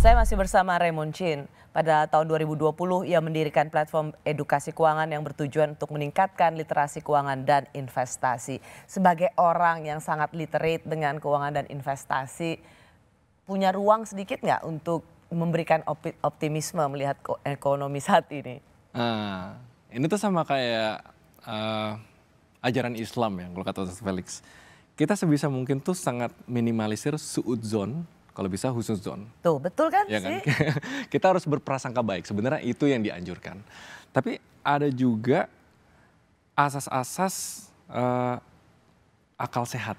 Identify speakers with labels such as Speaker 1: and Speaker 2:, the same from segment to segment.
Speaker 1: Saya masih bersama Raymond Chin. Pada tahun 2020 ia mendirikan platform edukasi keuangan yang bertujuan untuk meningkatkan literasi keuangan dan investasi. Sebagai orang yang sangat literate dengan keuangan dan investasi, punya ruang sedikit nggak untuk memberikan optimisme melihat ekonomi saat ini?
Speaker 2: Ini tuh sama kayak ajaran Islam ya, kalau kata Ustaz Felix. Kita sebisa mungkin tuh sangat minimalisir suudzon, kalau bisa husnuzon.
Speaker 1: Tuh, betul kan
Speaker 2: Ya
Speaker 1: sih?
Speaker 2: kan? Kita harus berprasangka baik, sebenarnya itu yang dianjurkan. Tapi ada juga asas-asas akal sehat,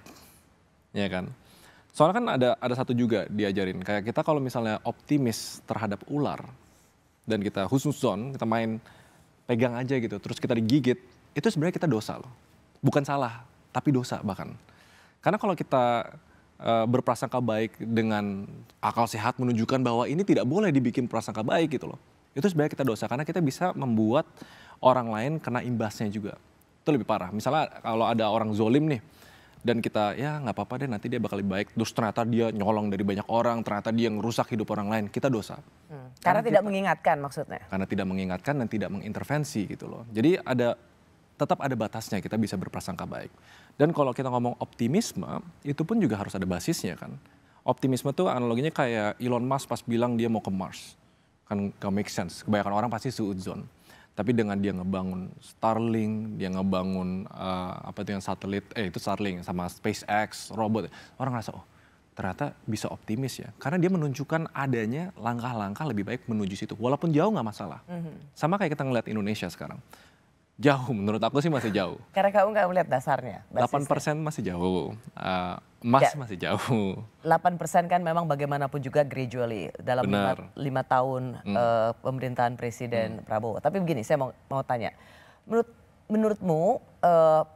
Speaker 2: ya kan? Soalnya kan ada satu juga diajarin, kayak kita kalau misalnya optimis terhadap ular, dan kita husnuzon, kita main pegang aja gitu, terus kita digigit, itu sebenarnya kita dosa loh. Bukan salah, tapi dosa bahkan. Karena kalau kita berprasangka baik dengan akal sehat menunjukkan bahwa ini tidak boleh dibikin prasangka baik gitu loh. Itu sebenarnya kita dosa karena kita bisa membuat orang lain kena imbasnya juga. Itu lebih parah. Misalnya kalau ada orang zolim nih dan kita ya nggak apa-apa deh nanti dia bakal lebih baik. Terus ternyata dia nyolong dari banyak orang, ternyata dia ngerusak hidup orang lain. Kita dosa.
Speaker 1: Karena tidak mengingatkan maksudnya.
Speaker 2: Karena tidak mengingatkan dan tidak mengintervensi gitu loh. Jadi tetap ada batasnya kita bisa berprasangka baik. Dan kalau kita ngomong optimisme, itu pun juga harus ada basisnya kan. Optimisme tuh analoginya kayak Elon Musk pas bilang dia mau ke Mars. Kan gak make sense, kebanyakan orang pasti suudzon. Tapi dengan dia ngebangun Starlink, dia ngebangun apa itu yang satelit, itu Starlink sama SpaceX, robot. Orang ngerasa, oh ternyata bisa optimis ya. Karena dia menunjukkan adanya langkah-langkah lebih baik menuju situ. Walaupun jauh gak masalah. Sama kayak kita ngeliat Indonesia sekarang. Jauh, menurut aku sih masih jauh.
Speaker 1: Karena kamu nggak melihat dasarnya.
Speaker 2: 8% masih jauh, emas masih jauh.
Speaker 1: 8% kan memang bagaimanapun juga gradually dalam 5 tahun pemerintahan Presiden Prabowo. Tapi begini, saya mau tanya, menurutmu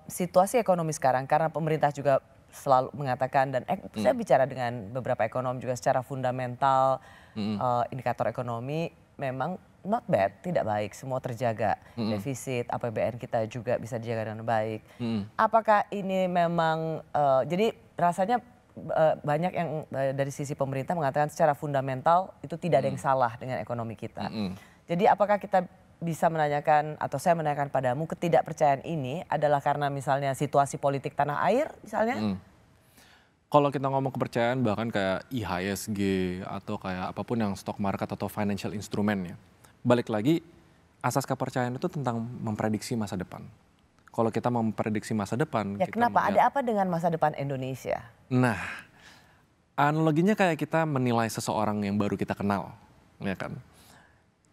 Speaker 1: situasi ekonomi sekarang, karena pemerintah juga selalu mengatakan dan saya bicara dengan beberapa ekonom juga secara fundamental, indikator ekonomi memang not bad, tidak baik, semua terjaga, defisit, APBN kita juga bisa dijaga dengan baik. Apakah ini memang, jadi rasanya banyak yang dari sisi pemerintah mengatakan secara fundamental itu tidak ada yang salah dengan ekonomi kita. Jadi apakah kita bisa menanyakan atau saya menanyakan padamu ketidakpercayaan ini adalah karena misalnya situasi politik tanah air misalnya?
Speaker 2: Kalau kita ngomong kepercayaan bahkan kayak IHSG atau kayak apapun yang stock market atau financial instrument ya. Balik lagi, asas kepercayaan itu tentang memprediksi masa depan. Kalau kita memprediksi masa depan.
Speaker 1: Ya kenapa? Ada apa dengan masa depan Indonesia?
Speaker 2: Nah, analoginya kayak kita menilai seseorang yang baru kita kenal. Ya kan?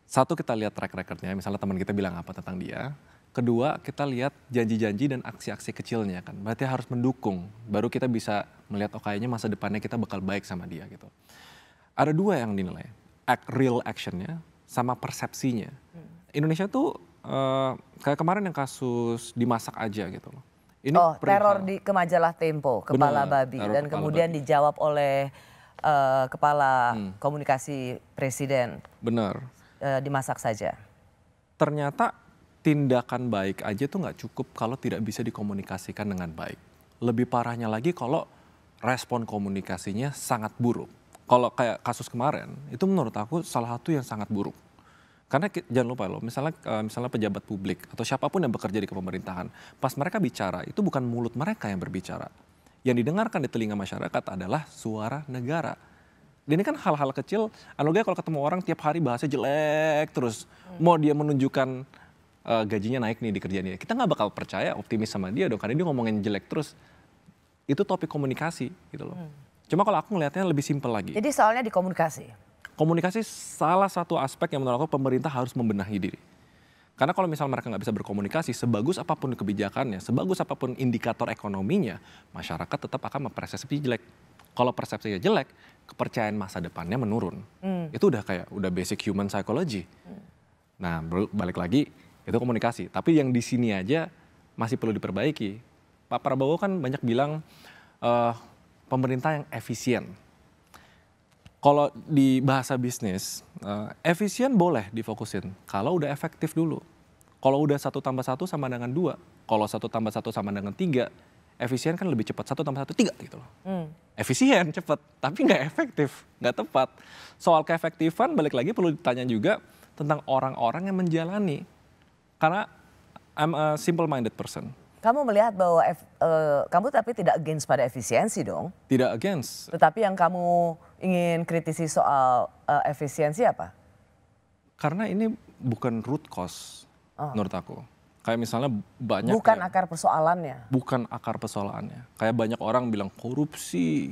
Speaker 2: Satu, kita lihat track recordnya, misalnya teman kita bilang apa tentang dia. Kedua, kita lihat janji-janji dan aksi-aksi kecilnya kan. Berarti harus mendukung, baru kita bisa melihat oh kayaknya masa depannya kita bakal baik sama dia gitu. Ada dua yang dinilai, real actionnya sama persepsinya. Indonesia tuh kayak kemarin yang kasus dimasak aja gitu loh. Ini
Speaker 1: teror ke majalah Tempo, kepala babi. Dan kemudian dijawab oleh kepala komunikasi presiden.
Speaker 2: Benar.
Speaker 1: Dimasak saja.
Speaker 2: Ternyata tindakan baik aja tuh nggak cukup kalau tidak bisa dikomunikasikan dengan baik. Lebih parahnya lagi kalau respon komunikasinya sangat buruk. Kalau kayak kasus kemarin, itu menurut aku salah satu yang sangat buruk. Karena jangan lupa loh, misalnya pejabat publik atau siapapun yang bekerja di pemerintahan, pas mereka bicara, itu bukan mulut mereka yang berbicara. Yang didengarkan di telinga masyarakat adalah suara negara. Dan ini kan hal-hal kecil, analoginya kalau ketemu orang tiap hari bahasanya jelek terus. Mau dia menunjukkan gajinya naik nih di kerjaannya, kita nggak bakal percaya optimis sama dia dong, karena dia ngomongin jelek terus. Itu topik komunikasi gitu loh. Cuma kalau aku ngelihatnya lebih simpel lagi.
Speaker 1: Jadi soalnya di komunikasi?
Speaker 2: Komunikasi salah satu aspek yang menurut aku pemerintah harus membenahi diri. Karena kalau misal mereka nggak bisa berkomunikasi, sebagus apapun kebijakannya, sebagus apapun indikator ekonominya, masyarakat tetap akan mempersepsi jelek. Kalau persepsinya jelek, kepercayaan masa depannya menurun. Itu udah basic human psychology. Nah balik lagi, itu komunikasi. Tapi yang di sini aja masih perlu diperbaiki. Pak Prabowo kan banyak bilang pemerintah yang efisien. Kalau di bahasa bisnis, efisien boleh difokusin kalau udah efektif dulu. Kalau udah 1 tambah 1 sama dengan 2, kalau 1 tambah 1 sama dengan 3, efisien kan lebih cepat 1 tambah 1 3 gitu loh. efisien, cepet, tapi nggak efektif, nggak tepat. Soal keefektifan balik lagi perlu ditanya juga tentang orang-orang yang menjalani. Karena I'm a simple-minded person.
Speaker 1: Kamu melihat bahwa kamu tapi tidak against pada efisiensi dong?
Speaker 2: Tidak against.
Speaker 1: Tetapi yang kamu ingin kritisi soal efisiensi apa?
Speaker 2: Karena ini bukan root cause menurut aku. Kayak misalnya banyak.
Speaker 1: Bukan akar persoalannya.
Speaker 2: Bukan akar persoalannya. Kayak banyak orang bilang korupsi.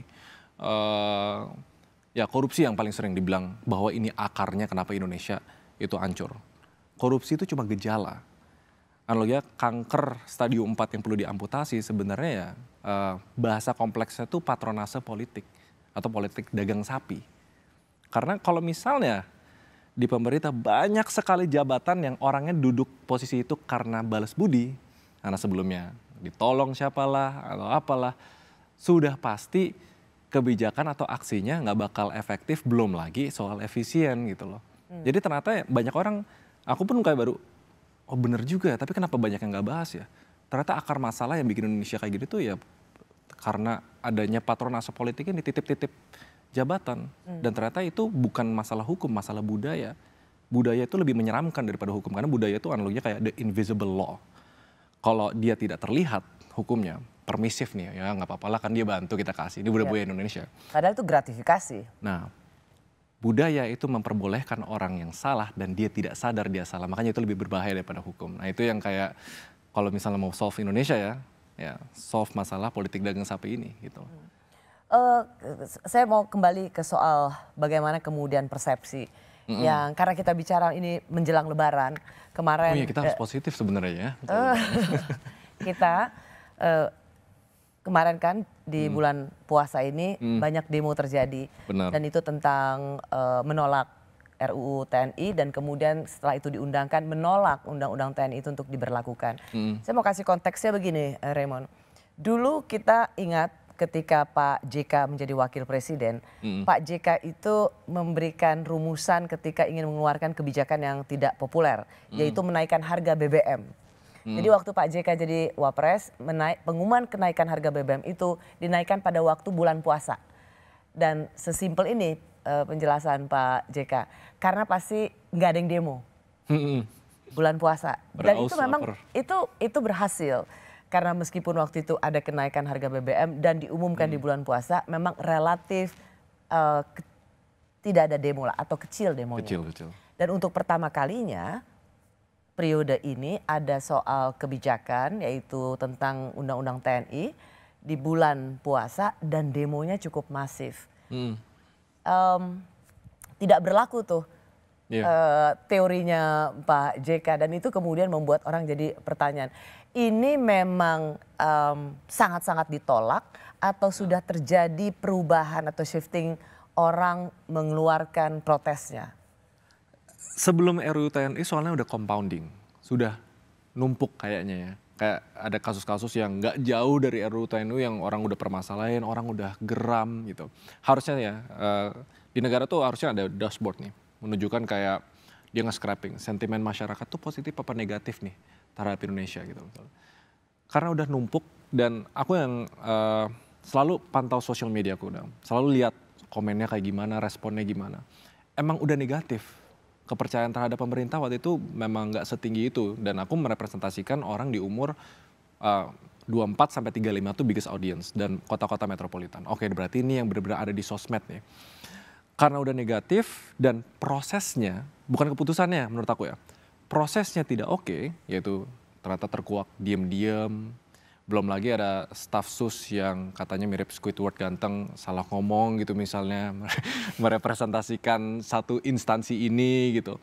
Speaker 2: Ya korupsi yang paling sering dibilang bahwa ini akarnya kenapa Indonesia itu hancur. Korupsi itu cuma gejala. Analoginya kanker stadium 4 yang perlu diamputasi sebenarnya ya bahasa kompleksnya itu patronase politik atau politik dagang sapi. Karena kalau misalnya di pemerintah banyak sekali jabatan yang orangnya duduk posisi itu karena balas budi, karena sebelumnya ditolong siapalah atau apalah, sudah pasti kebijakan atau aksinya nggak bakal efektif, belum lagi soal efisien gitu loh. Jadi ternyata banyak orang, aku pun kayak baru, oh bener juga, tapi kenapa banyak yang nggak bahas ya? Ternyata akar masalah yang bikin Indonesia kayak gitu ya karena adanya patronase politik yang dititip-titip jabatan. Dan ternyata itu bukan masalah hukum, masalah budaya. Budaya itu lebih menyeramkan daripada hukum, karena budaya itu analoginya kayak the invisible law. Kalau dia tidak terlihat hukumnya, permisif nih, ya nggak apa-apa lah kan dia bantu kita kasih, ini budaya Indonesia.
Speaker 1: Padahal itu gratifikasi.
Speaker 2: Nah, budaya itu memperbolehkan orang yang salah dan dia tidak sadar dia salah, makanya itu lebih berbahaya daripada hukum. Nah itu yang kayak kalau misalnya mau solve Indonesia ya solve masalah politik dagang sapi ini gitu.
Speaker 1: Saya mau kembali ke soal bagaimana kemudian persepsi yang karena kita bicara ini menjelang Lebaran kemarin.
Speaker 2: Oh iya kita harus positif sebenarnya ya.
Speaker 1: Kita kemarin kan di bulan puasa ini banyak demo terjadi.
Speaker 2: Benar.
Speaker 1: Dan itu tentang menolak RUU TNI dan kemudian setelah itu diundangkan menolak undang-undang TNI itu untuk diberlakukan. Saya mau kasih konteksnya begini Raymond. Dulu kita ingat ketika Pak JK menjadi wakil presiden, Pak JK itu memberikan rumusan ketika ingin mengeluarkan kebijakan yang tidak populer, yaitu menaikkan harga BBM. Jadi waktu Pak JK jadi wapres, pengumuman kenaikan harga BBM itu dinaikkan pada waktu bulan puasa. Dan sesimpel ini penjelasan Pak JK, karena pasti nggak ada yang demo bulan puasa. Dan itu memang itu berhasil. Karena meskipun waktu itu ada kenaikan harga BBM dan diumumkan di bulan puasa, memang relatif tidak ada demo lah atau kecil demonya.
Speaker 2: Kecil.
Speaker 1: Dan untuk pertama kalinya periode ini ada soal kebijakan yaitu tentang undang-undang TNI di bulan puasa dan demonya cukup masif. Tidak berlaku tuh teorinya Pak JK dan itu kemudian membuat orang jadi pertanyaan. Ini memang sangat-sangat ditolak atau sudah terjadi perubahan atau shifting orang mengeluarkan protesnya?
Speaker 2: Sebelum RUU TNI soalnya udah compounding, sudah numpuk kayaknya ya. Kayak ada kasus-kasus yang nggak jauh dari RUU TNI yang orang udah permasalahin, orang udah geram gitu. Harusnya ya di negara tuh harusnya ada dashboard nih, menunjukkan kayak dia nge-scraping sentimen masyarakat tuh positif apa negatif nih terhadap Indonesia gitu. Karena udah numpuk dan aku yang selalu pantau sosial media aku udah, selalu lihat komennya kayak gimana, responnya gimana. Emang udah negatif. Kepercayaan terhadap pemerintah waktu itu memang nggak setinggi itu dan aku merepresentasikan orang di umur 24 sampai 35 itu biggest audience dan kota-kota metropolitan. Oke, berarti ini yang benar-benar ada di sosmed nih. Karena udah negatif dan prosesnya, bukan keputusannya menurut aku ya. Prosesnya tidak oke, yaitu ternyata terkuak diam-diam. Belum lagi ada staf sus yang katanya mirip Squidward ganteng, salah ngomong gitu misalnya. Merepresentasikan satu instansi ini gitu.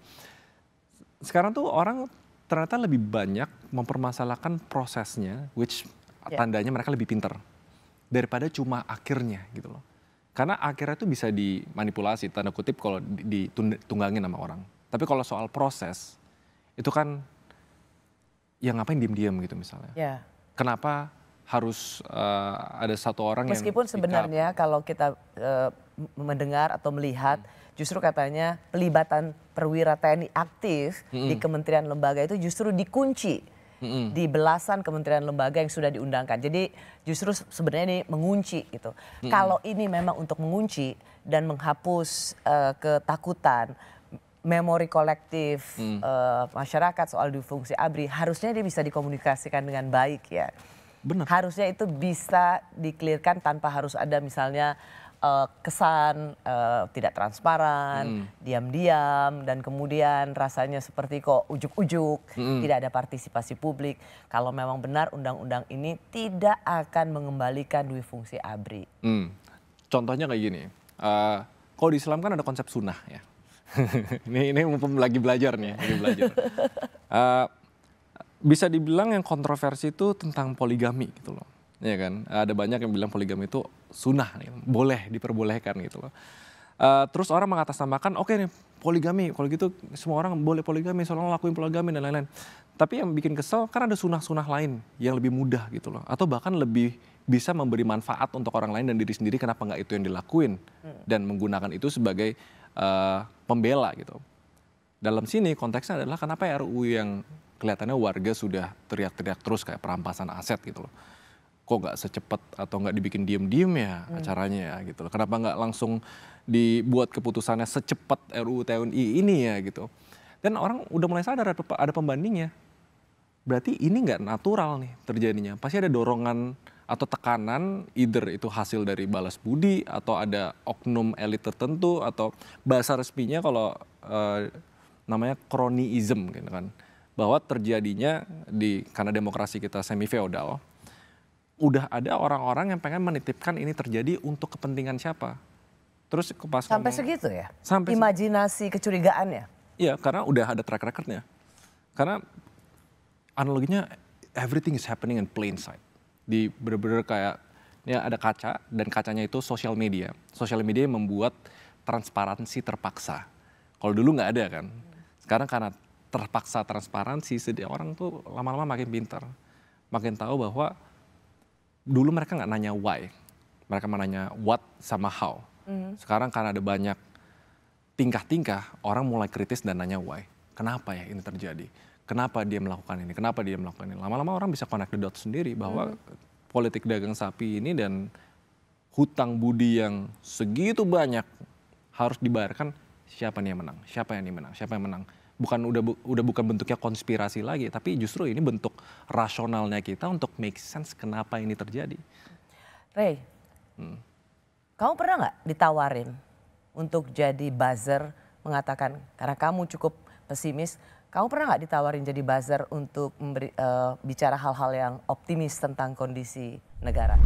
Speaker 2: Sekarang tuh orang ternyata lebih banyak mempermasalahkan prosesnya, which tandanya mereka lebih pinter. Daripada cuma akhirnya gitu loh. Karena akhirnya itu bisa dimanipulasi, tanda kutip kalau ditunggangin sama orang. Tapi kalau soal proses, itu kan ya ngapain diem-diem gitu misalnya.
Speaker 1: Ya.
Speaker 2: Kenapa harus ada satu orang yang...
Speaker 1: Meskipun sebenarnya kalau kita mendengar atau melihat, justru katanya pelibatan perwira TNI aktif di kementerian lembaga itu justru dikunci di belasan kementerian lembaga yang sudah diundangkan. Jadi justru sebenarnya ini mengunci gitu. Kalau ini memang untuk mengunci dan menghapus ketakutan, memori kolektif masyarakat soal difungsi ABRI, harusnya dia bisa dikomunikasikan dengan baik ya.
Speaker 2: Benar.
Speaker 1: Harusnya itu bisa di-clearkan tanpa harus ada misalnya kesan tidak transparan, diam-diam, dan kemudian rasanya seperti kok ujuk-ujuk, tidak ada partisipasi publik. Kalau memang benar undang-undang ini tidak akan mengembalikan dui fungsi ABRI.
Speaker 2: Contohnya kayak gini, kalau di Islam kan ada konsep sunnah ya. ini mumpung lagi belajar nih, lagi belajar. Bisa dibilang yang kontroversi itu tentang poligami gitu loh. Ya kan, ada banyak yang bilang poligami itu sunnah, boleh diperbolehkan gitu loh. Terus orang mengatasnamakan, oke nih poligami, kalau gitu semua orang boleh poligami, soalnya lakuin poligami dan lain-lain. Tapi yang bikin kesel kan ada sunnah-sunnah lain yang lebih mudah gitu loh. Atau bahkan lebih bisa memberi manfaat untuk orang lain dan diri sendiri, kenapa nggak itu yang dilakuin. Dan menggunakan itu sebagai pembela gitu. Dalam sini konteksnya adalah kenapa RUU yang kelihatannya warga sudah teriak-teriak terus kayak perampasan aset gitu loh. Kok nggak secepat atau nggak dibikin diem-diem ya acaranya ya gitu loh. Kenapa nggak langsung dibuat keputusannya secepat RUU TNI ini ya gitu. Dan orang udah mulai sadar ada pembandingnya. Berarti ini nggak natural nih terjadinya. Pasti ada dorongan atau tekanan, either itu hasil dari balas budi atau ada oknum elit tertentu, atau bahasa resminya kalau namanya cronyism gitu kan. Bahwa terjadinya karena demokrasi kita semi feodal, udah ada orang-orang yang pengen menitipkan ini terjadi untuk kepentingan siapa. Terus pas
Speaker 1: sampai segitu ya?
Speaker 2: Sampai
Speaker 1: imajinasi kecurigaannya?
Speaker 2: Iya, karena udah ada track recordnya. Karena analoginya everything is happening in plain sight. Di bener-bener kayak ya ada kaca, dan kacanya itu sosial media. Sosial media yang membuat transparansi terpaksa. Kalau dulu nggak ada kan. Sekarang karena terpaksa transparansi, orang tuh lama-lama makin pintar. Makin tahu bahwa dulu mereka nggak nanya why. Mereka menanya what sama how. Sekarang karena ada banyak tingkah-tingkah, orang mulai kritis dan nanya why. Kenapa ya ini terjadi? Kenapa dia melakukan ini? Kenapa dia melakukan ini? Lama-lama orang bisa connect the dots sendiri bahwa politik dagang sapi ini dan hutang budi yang segitu banyak harus dibayarkan, siapa nih yang menang? Siapa yang menang? Siapa yang menang? Udah bukan bentuknya konspirasi lagi, tapi justru ini bentuk rasionalnya kita untuk make sense kenapa ini terjadi.
Speaker 1: Ray, kamu pernah nggak ditawarin untuk jadi buzzer, mengatakan karena kamu cukup pesimis, kamu pernah nggak ditawarin jadi buzzer untuk bicara hal-hal yang optimis tentang kondisi negara?